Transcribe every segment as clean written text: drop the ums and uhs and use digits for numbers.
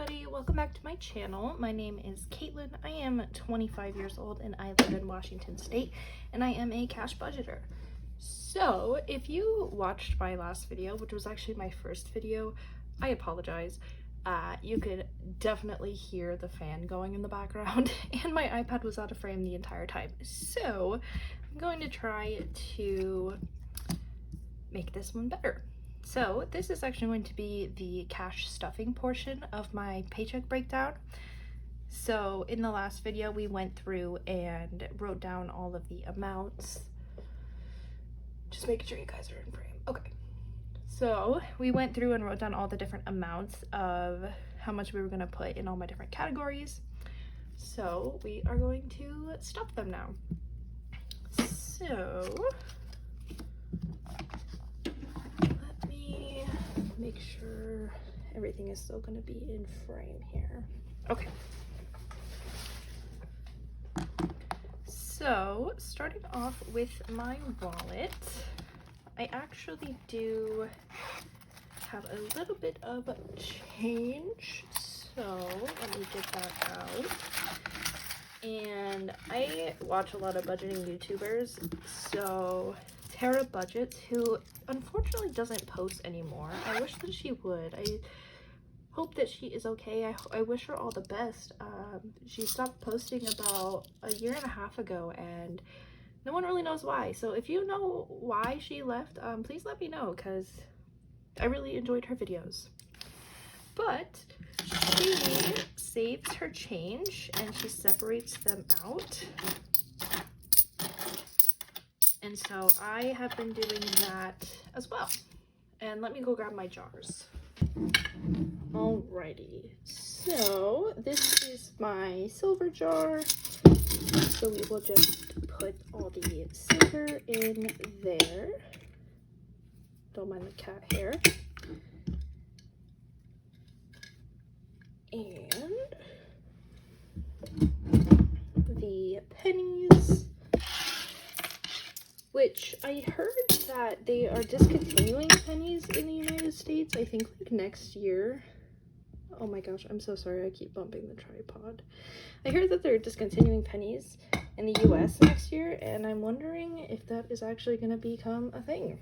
everybody, welcome back to my channel. My name is Caitlin. I am 25 years old and I live in Washington State, and I am a cash budgeter. So if you watched my last video, which was actually my first video, I apologize. You could definitely hear the fan going in the background and my iPad was out of frame the entire time. So I'm going to try to make this one better. So this is actually going to be the cash stuffing portion of my paycheck breakdown. So in the last video, we went through and wrote down all of the amounts. Just making sure you guys are in frame. Okay. So we went through and wrote down all the different amounts of how much we were going to put in all my different categories. So we are going to stuff them now. So make sure everything is still going to be in frame here. Okay. So starting off with my wallet, I actually do have a little bit of change. So let me get that out. And I watch a lot of budgeting YouTubers. So Tara Budgets, who unfortunately doesn't post anymore. I wish that she would. I hope that she is okay. I wish her all the best. She stopped posting about a year and a half ago and no one really knows why. So if you know why she left, please let me know because I really enjoyed her videos. But she saves her change and she separates them out. And so I have been doing that as well. And let me go grab my jars. Alrighty, so this is my silver jar. So we will just put all the silver in there. Don't mind the cat hair. And the pennies, which I heard that they are discontinuing pennies in the United States, I think like next year. Oh my gosh, I'm so sorry, I keep bumping the tripod. I heard that they're discontinuing pennies in the US next year, and I'm wondering if that is actually going to become a thing.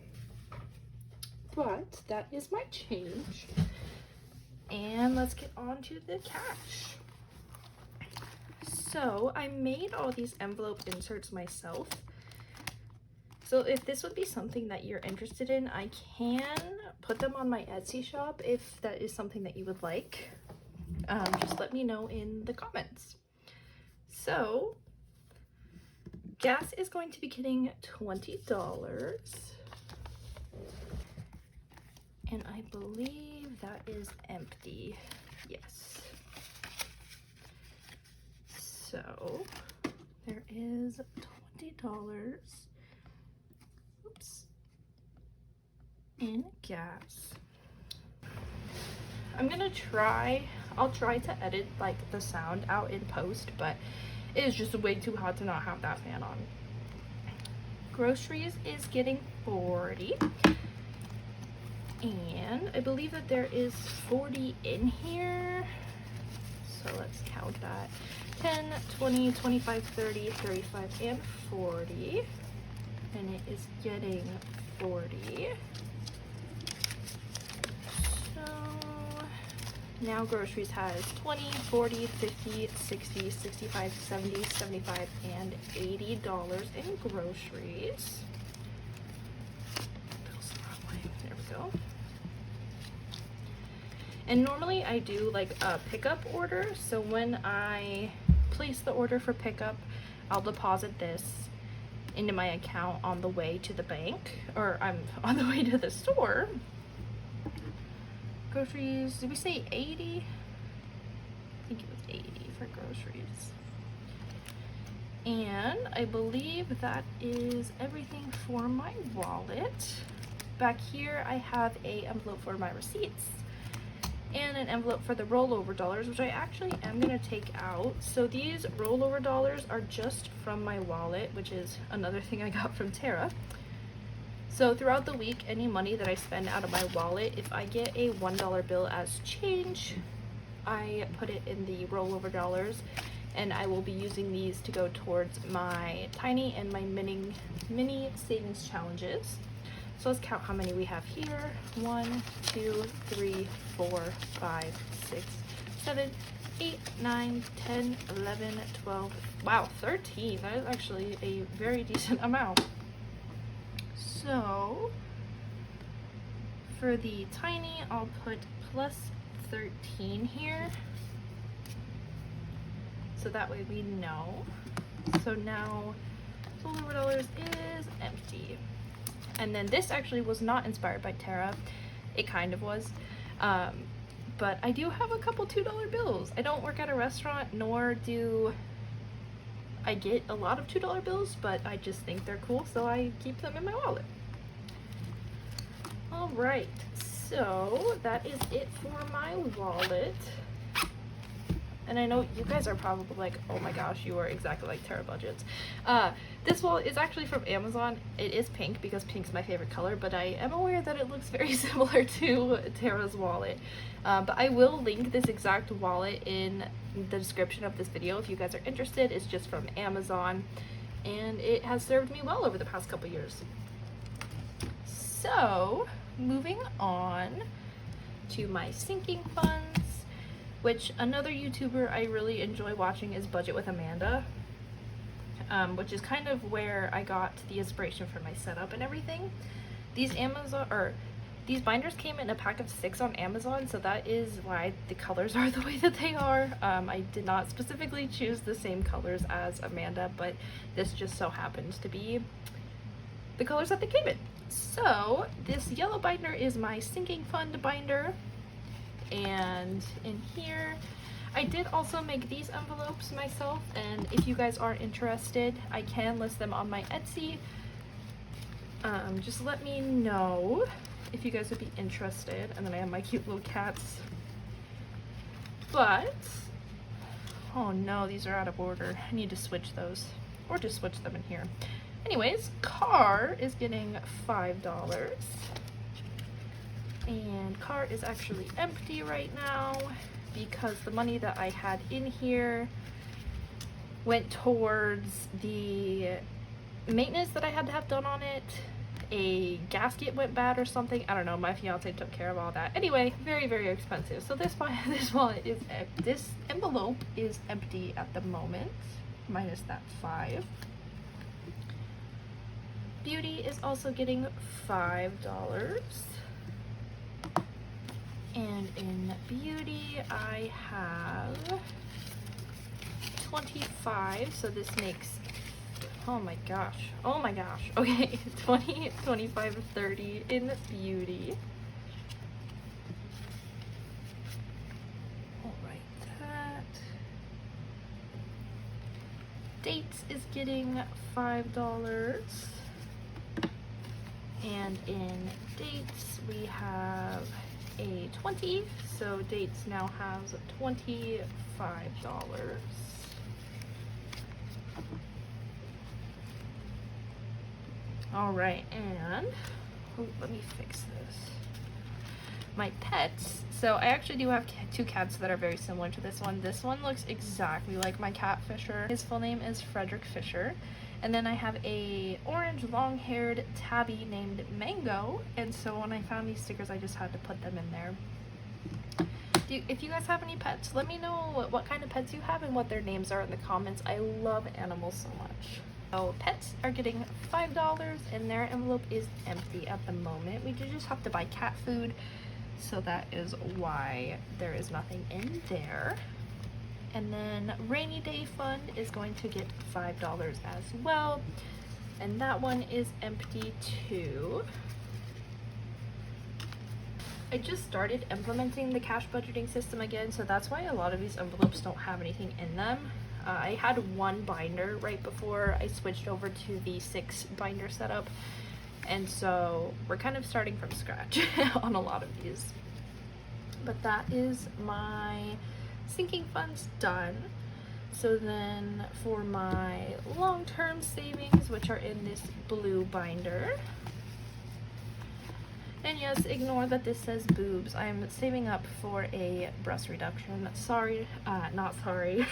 But that is my change. And let's get on to the cash. So I made all these envelope inserts myself. So if this would be something that you're interested in, I can put them on my Etsy shop if that is something that you would like. Just let me know in the comments. So gas is going to be getting $20. And I believe that is empty. Yes. So there is $20. In gas. I'll try to edit like the sound out in post, but it is just way too hot to not have that fan on. Groceries is getting 40, and I believe that there is 40 in here, so let's count that. 10, 20, 25, 30, 35, and 40, and it is getting 40. Now groceries has 20, 40, 50, 60, 65, 70, 75, and $80 in groceries. There we go. And normally I do like a pickup order. So when I place the order for pickup, I'll deposit this into my account on the way to the bank, or I'm on the way to the store. Groceries, did we say 80? I think it was 80 for groceries. And I believe that is everything for my wallet. Back here I have an envelope for my receipts and an envelope for the rollover dollars, which I actually am going to take out. So these rollover dollars are just from my wallet, which is another thing I got from Tara. So throughout the week, any money that I spend out of my wallet, if I get a $1 bill as change, I put it in the rollover dollars, and I will be using these to go towards my tiny and my mini savings challenges. So let's count how many we have here. 1, 2, 3, 4, 5, 6, 7, 8, 9, 10, 11, 12, wow, 13. That is actually a very decent amount. So for the tiny, I'll put plus 13 here. So that way we know. So now rollover dollars is empty. And then this actually was not inspired by Tara. It kind of was. But I do have a couple $2 bills. I don't work at a restaurant, nor do I get a lot of $2 bills, but I just think they're cool, so I keep them in my wallet. All right, so that is it for my wallet. And I know you guys are probably like, oh my gosh, you are exactly like Tara budgets. This wallet is actually from Amazon. It is pink because pink's my favorite color, but I am aware that it looks very similar to Tara's wallet. But I will link this exact wallet in the description of this video if you guys are interested. It's just from Amazon, and it has served me well over the past couple years. So, moving on to my sinking funds, which another YouTuber I really enjoy watching is Budget with Amanda, which is kind of where I got the inspiration for my setup and everything. These binders came in a pack of 6 on Amazon, so that is why the colors are the way that they are. I did not specifically choose the same colors as Amanda, but this just so happens to be the colors that they came in. So this yellow binder is my sinking fund binder. And in here, I did also make these envelopes myself, and if you guys are interested, I can list them on my Etsy. Just let me know if you guys would be interested. And then I have my cute little cats. But, oh no, these are out of order. I need to switch those, or just switch them in here. Anyways, car is getting $5. And car is actually empty right now because the money that I had in here went towards the maintenance that I had to have done on it. A gasket went bad or something. I don't know. My fiance took care of all that. Anyway, very, very expensive. So this envelope is empty at the moment, minus that 5. Beauty is also getting $5. And in beauty, I have 25, so this makes, oh my gosh, okay, 20, 25, 30 in beauty. All right, that. Dates is getting $5. And in dates, we have a 20, so dates now has $25. All right, and let me fix this. My pets. So I actually do have 2 cats that are very similar to this one. This one looks exactly like my cat Fisher. His full name is Frederick Fisher. And then I have a orange long-haired tabby named Mango, and so when I found these stickers I just had to put them in there. If you guys have any pets, let me know what kind of pets you have and what their names are in the comments. I love animals so much. So pets are getting $5 and their envelope is empty at the moment. We do just have to buy cat food, so that is why there is nothing in there. And then rainy day fund is going to get $5 as well. And that one is empty too. I just started implementing the cash budgeting system again, so that's why a lot of these envelopes don't have anything in them. I had 1 binder right before I switched over to the 6 binder setup. And so we're kind of starting from scratch on a lot of these. But that is my sinking funds done. So then for my long-term savings, which are in this blue binder, And yes, ignore that this says boobs. I'm saving up for a breast reduction. Sorry, not sorry.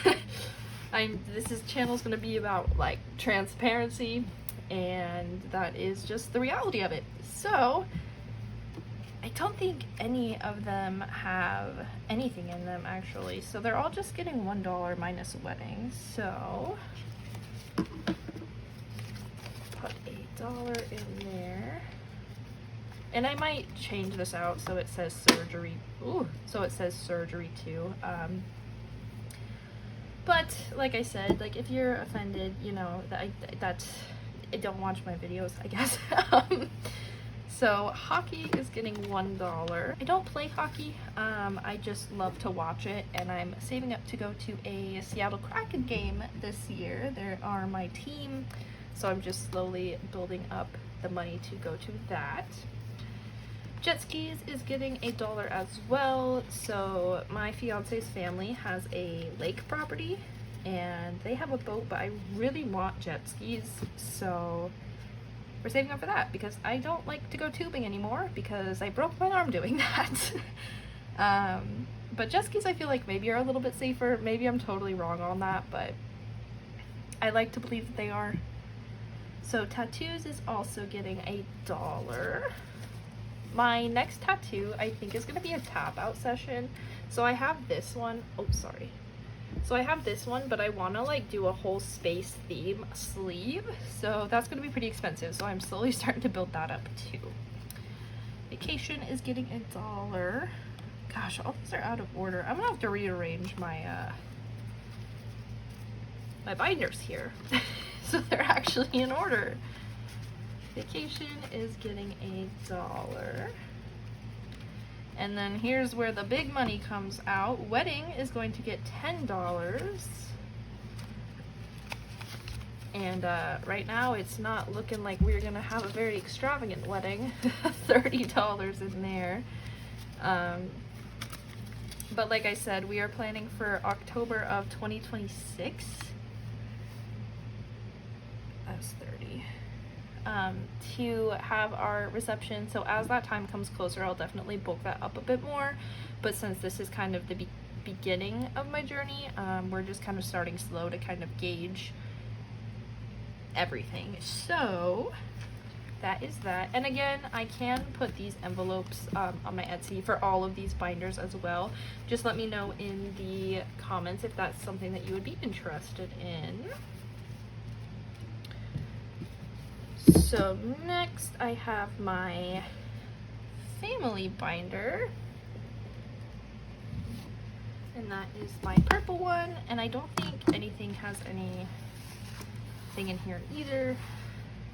This channel's gonna be about like transparency, and that is just the reality of it. So I don't think any of them have anything in them actually. So they're all just getting $1 minus wedding. So put $1 in there. And I might change this out so it says surgery. Ooh, so it says surgery too. But like I said, like if you're offended, you know, don't watch my videos, I guess. So hockey is getting $1. I don't play hockey. I just love to watch it, and I'm saving up to go to a Seattle Kraken game this year. They are my team, so I'm just slowly building up the money to go to that. Jet skis is getting $1 as well. So my fiance's family has a lake property and they have a boat, but I really want jet skis, so we're saving up for that because I don't like to go tubing anymore because I broke my arm doing that. But jet skis I feel like maybe are a little bit safer. Maybe I'm totally wrong on that, but I like to believe that they are. So tattoos is also getting $1. My next tattoo, I think, is going to be a tap out session. So I have this one. Oh, sorry. So I have this one, but I want to like do a whole space theme sleeve. So that's going to be pretty expensive. So I'm slowly starting to build that up too. Vacation is getting $1. Gosh, all these are out of order. I'm going to have to rearrange my, my binders here. So they're actually in order. Vacation is getting $1. And then here's where the big money comes out. Wedding is going to get $10. And right now it's not looking like we're gonna have a very extravagant wedding. $30 in there. But like I said, we are planning for October of 2026. That's 30. To have our reception. So as that time comes closer, I'll definitely bulk that up a bit more. But since this is kind of the beginning of my journey, we're just kind of starting slow to kind of gauge everything. So that is that. And again, I can put these envelopes on my Etsy for all of these binders as well. Just let me know in the comments if that's something that you would be interested in. So next I have my family binder, and that is my purple one, and I don't think anything has anything in here either.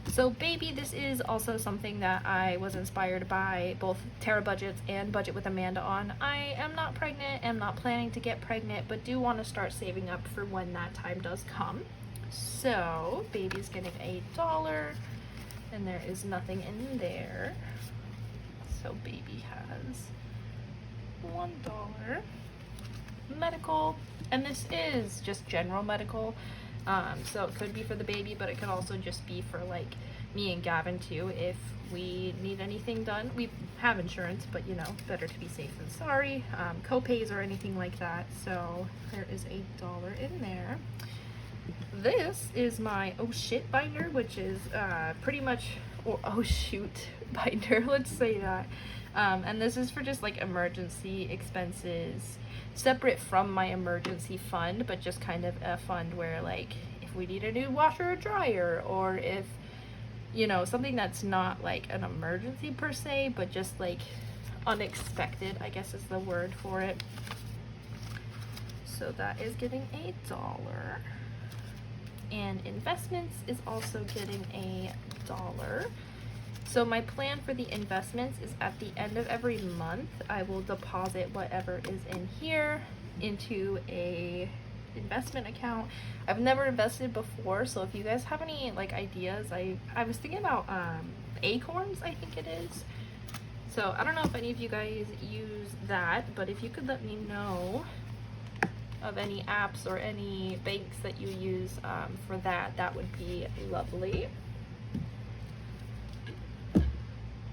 So baby, this is also something that I was inspired by both Tara Budgets and Budget with Amanda on. I am not pregnant, am not planning to get pregnant, but do want to start saving up for when that time does come. So baby's getting $1. And there is nothing in there. So baby has $1. Medical, and this is just general medical. So it could be for the baby, but it could also just be for like me and Gavin too if we need anything done. We have insurance, but you know, better to be safe than sorry. Co-pays or anything like that. So there is $1 in there. This is my oh shit binder, which is pretty much, or oh shoot binder, let's say that. And this is for just like emergency expenses, separate from my emergency fund, but just kind of a fund where like if we need a new washer or dryer, or if, you know, something that's not like an emergency per se, but just like unexpected, I guess is the word for it. So that is getting $1. And investments is also getting $1. So my plan for the investments is at the end of every month, I will deposit whatever is in here into a investment account. I've never invested before, so if you guys have any like ideas, I was thinking about Acorns, I think it is. So I don't know if any of you guys use that, but if you could let me know of any apps or any banks that you use for that, that would be lovely.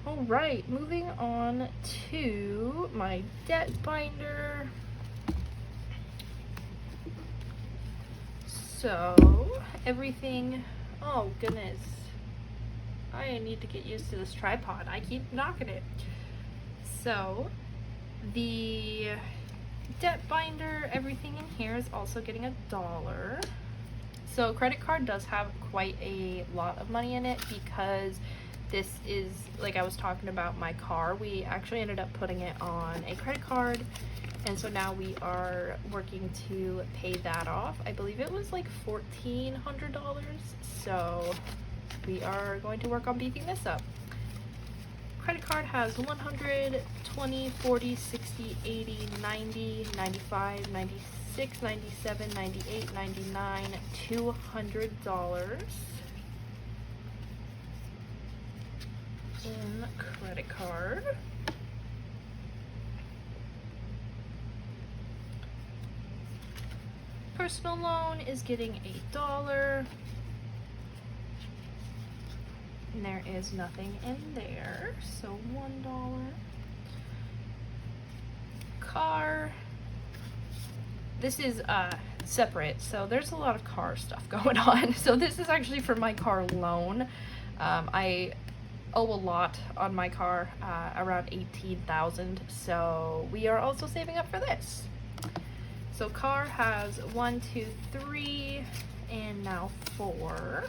All right, moving on to my debt binder. So everything, oh goodness, I need to get used to this tripod. I keep knocking it. So the debt binder, everything in here is also getting $1. So credit card does have quite a lot of money in it because this is, like I was talking about my car, we actually ended up putting it on a credit card, and so now we are working to pay that off. I believe it was like $1,400, so we are going to work on beefing this up. Credit card has 100, 20, 40, 60, 80, 90, 95, 96, 97, 98, 99, $200 in credit card. Personal loan is getting $8. And there is nothing in there, so $1. Car, this is separate, so there's a lot of car stuff going on. So this is actually for my car loan. I owe a lot on my car, around $18,000, so we are also saving up for this. So car has 1, 2, 3, and now 4.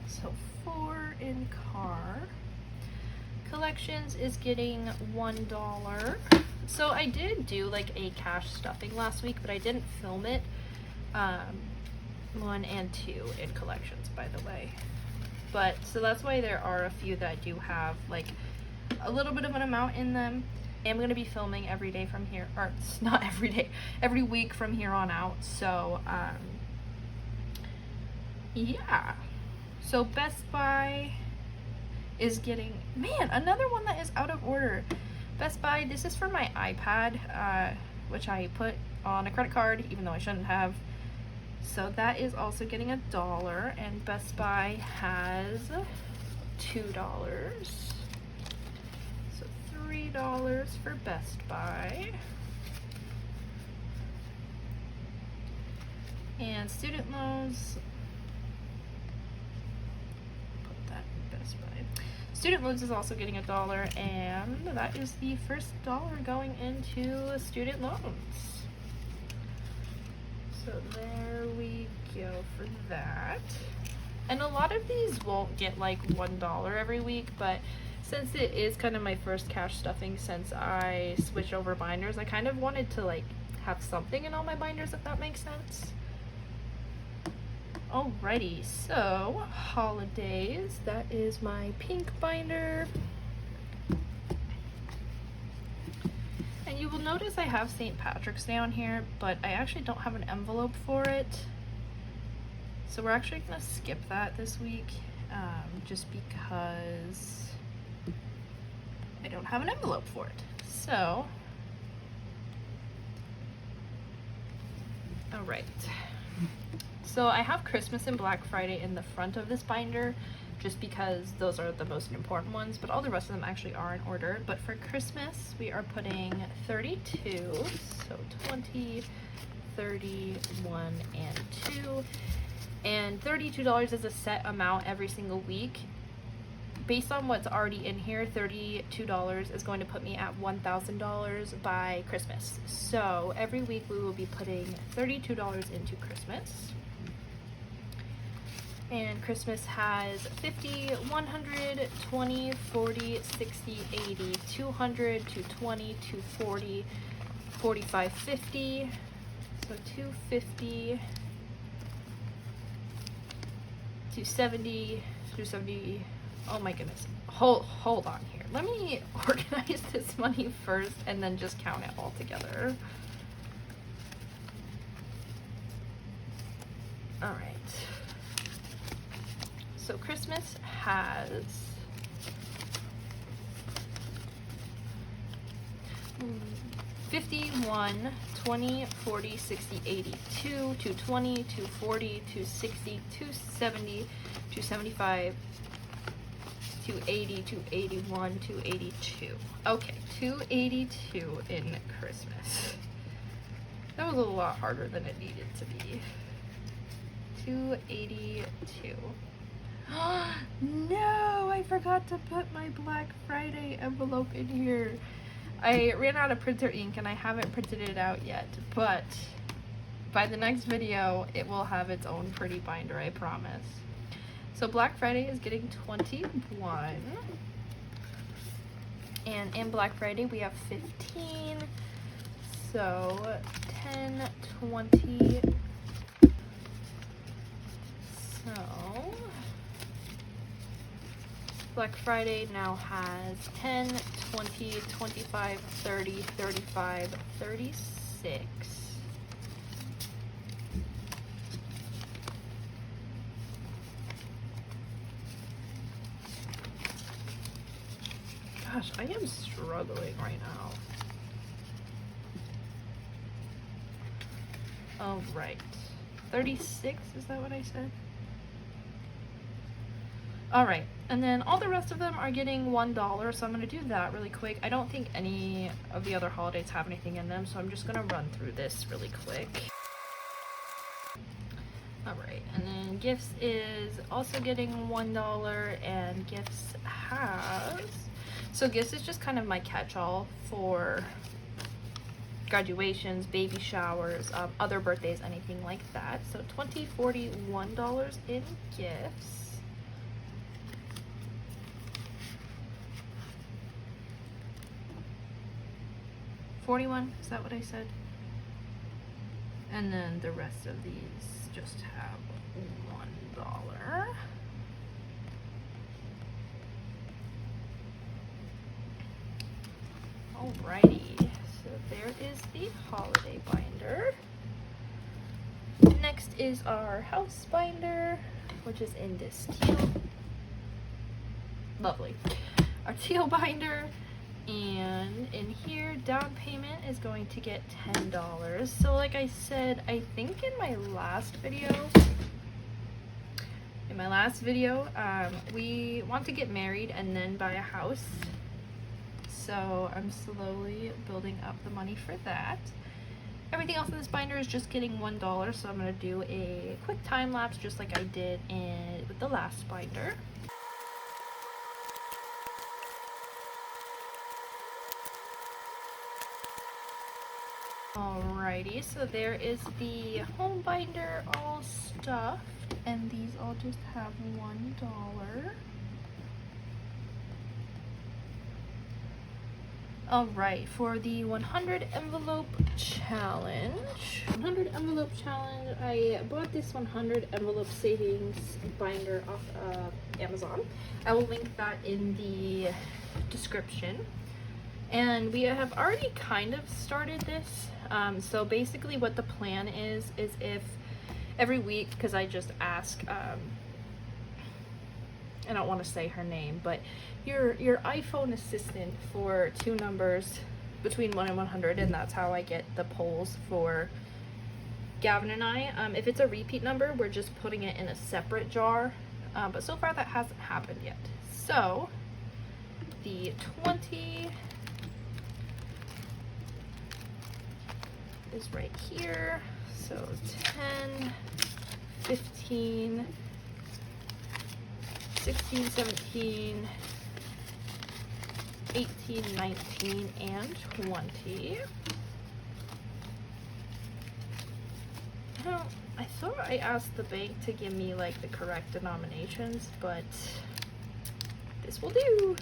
So 4 in car. Collections is getting $1. So I did do like a cash stuffing last week, but I didn't film it. 1 and 2 in collections, by the way. But so that's why there are a few that do have like a little bit of an amount in them. I'm going to be filming every day from here, or it's not every day, every week from here on out. So yeah. So Best Buy is getting, man, another one that is out of order. Best Buy, this is for my iPad, which I put on a credit card, even though I shouldn't have. So that is also getting $1, and Best Buy has $2. So $3 for Best Buy. And student loans, put that in Best Buy. Student loans is also getting $1, and that is the first dollar going into student loans. So there we go for that. And a lot of these won't get like $1 every week, but since it is kind of my first cash stuffing since I switched over binders, I kind of wanted to like have something in all my binders, if that makes sense. Alrighty, so holidays, that is my pink binder. And you will notice I have St. Patrick's Day on here, but I actually don't have an envelope for it. So we're actually gonna skip that this week, just because I don't have an envelope for it. So, all right. So I have Christmas and Black Friday in the front of this binder, just because those are the most important ones, but all the rest of them actually are in order. But for Christmas, we are putting 32, so 20, 31, and 2. And $32 is a set amount every single week. Based on what's already in here, $32 is going to put me at $1,000 by Christmas. So every week we will be putting $32 into Christmas. And Christmas has 50, 100, 20, 40, 60, 80, 200, 220, 240, 45, 50. So 250, 270, 270. Oh my goodness. Hold on here. Let me organize this money first and then just count it all together. All right. So Christmas has 51, 20, 40, 60, 80, 2, 220, 240, 260, 270, 275, 280, 281, 282. Okay, 282 in Christmas. That was a lot harder than it needed to be. 282. No, I forgot to put my Black Friday envelope in here. I ran out of printer ink and I haven't printed it out yet, but by the next video, it will have its own pretty binder, I promise. So Black Friday is getting 21. And in Black Friday, we have 15. So 10, 20. So Black Friday now has 10, 20, 25, 30, 35, 36. Gosh, I am struggling right now. Oh, right. 36, is that what I said? Alright, and then all the rest of them are getting $1, so I'm going to do that really quick. I don't think any of the other holidays have anything in them, so I'm just going to run through this really quick. Alright, and then gifts is also getting $1, and gifts has... So gifts is just kind of my catch-all for graduations, baby showers, other birthdays, anything like that. So $20, $40, $1 in gifts. $41, is that what I said? And then the rest of these just have $1. Alrighty, so there is the holiday binder. Next is our house binder, which is in this teal. Lovely. Our teal binder, and in here, down payment is going to get $10. So like I said, I think in my last video, we want to get married and then buy a house. So I'm slowly building up the money for that. Everything else in this binder is just getting $1, so I'm going to do a quick time lapse just like I did with the last binder. Alrighty, so there is the home binder all stuffed, and these all just have $1. Alright, for the 100 envelope challenge, I bought this 100 envelope savings binder off of Amazon. I will link that in the description. And we have already kind of started this. So basically what the plan is if every week, because I just ask, I don't want to say her name, but your iPhone assistant for 2 numbers between 1 and 100, and that's how I get the polls for Gavin and I. If it's a repeat number, we're just putting it in a separate jar, but so far that hasn't happened yet. So the 20 is right here, so 10, 15, 16, 17, 18, 19, and 20. Now, I thought I asked the bank to give me like the correct denominations, but this will do.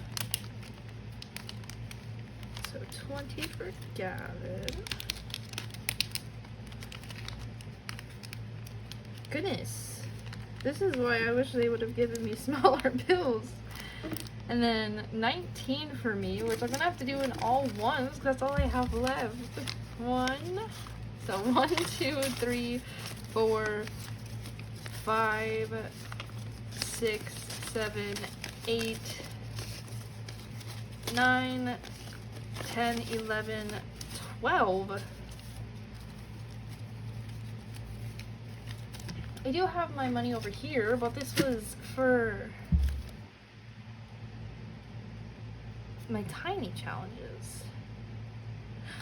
So 20 for Gavin. Goodness, this is why I wish they would have given me smaller bills. And then 19 for me, which I'm gonna have to do in all ones because that's all I have left. 1, so 1, 2, 3, 4, 5, 6, 7, 8, 9, 10, 11, 12. I do have my money over here, but this was for my tiny challenges.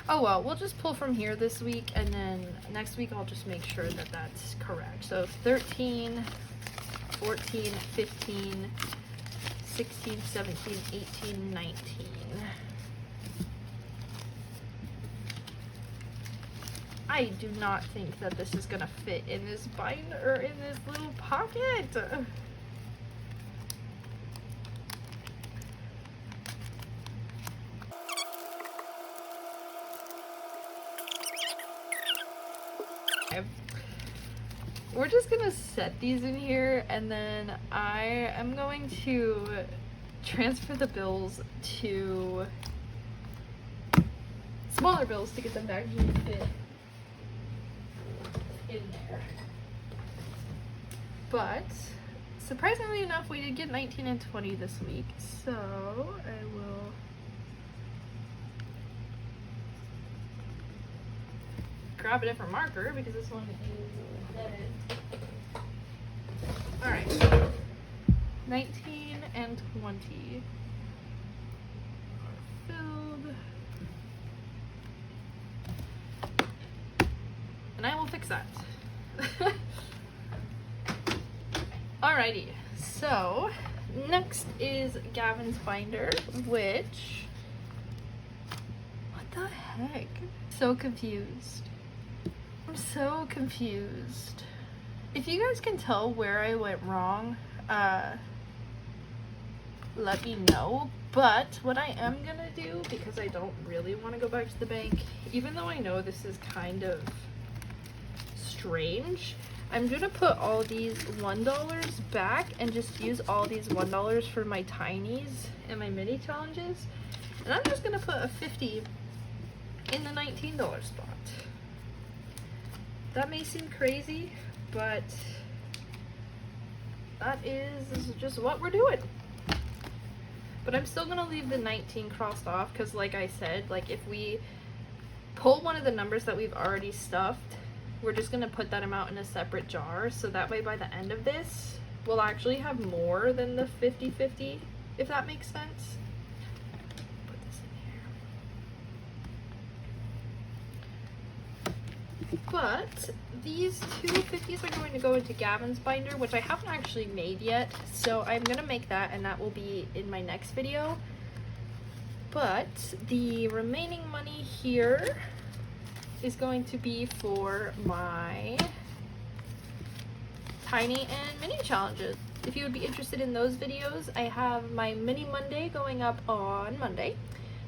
Oh well, we'll just pull from here this week, and then next week I'll just make sure that that's correct. So 13, 14, 15, 16, 17, 18, 19. I do not think that this is gonna fit in this binder, or in this little pocket. We're just gonna set these in here, and then I am going to transfer the bills to smaller bills to get them to actually fit in there. But surprisingly enough, we did get 19 and 20 this week, so I will grab a different marker because this one is dead. Alright, 19 and 20 are filled. And I will fix that. Alrighty, so next is Gavin's binder, which, what the heck? So confused. I'm so confused. If you guys can tell where I went wrong, let me know. But what I am gonna do, because I don't really want to go back to the bank, even though I know this is kind of strange, I'm gonna put all these $1 back and just use all these $1 for my tinies and my mini challenges. And I'm just gonna put a 50 in the $19 spot. That may seem crazy, but that is just what we're doing. But I'm still gonna leave the 19 crossed off, because like I said, like if we pull one of the numbers that we've already stuffed, we're just gonna put that amount in a separate jar, so that way by the end of this we'll actually have more than the 50-50, if that makes sense. Put this in here. But these two 50s are going to go into Gavin's binder, which I haven't actually made yet, so I'm gonna make that, and that will be in my next video. But the remaining money here is going to be for my tiny and mini challenges. If you would be interested in those videos, I have my mini Monday going up on Monday,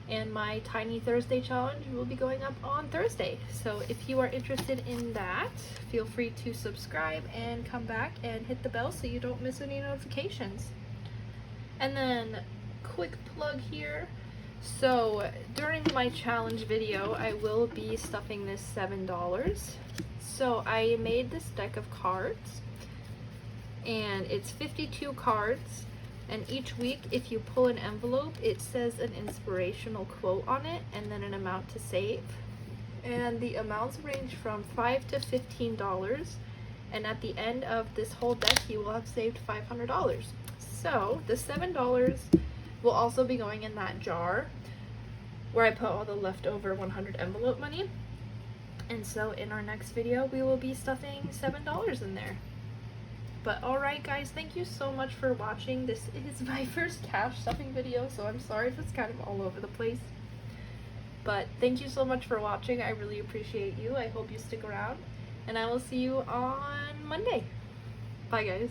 and my tiny Thursday challenge will be going up on Thursday. So if you are interested in that, feel free to subscribe and come back and hit the bell so you don't miss any notifications. And then quick plug here. So during my challenge video, I will be stuffing this $7. So I made this deck of cards, and it's 52 cards. And each week, if you pull an envelope, it says an inspirational quote on it and then an amount to save. And the amounts range from $5 to $15. And at the end of this whole deck, you will have saved $500. So the $7 will also be going in that jar where I put all the leftover 100 envelope money. And so in our next video, we will be stuffing $7 in there. But alright guys, thank you so much for watching. This is my first cash stuffing video, so I'm sorry if it's kind of all over the place. But thank you so much for watching. I really appreciate you. I hope you stick around. And I will see you on Monday. Bye guys.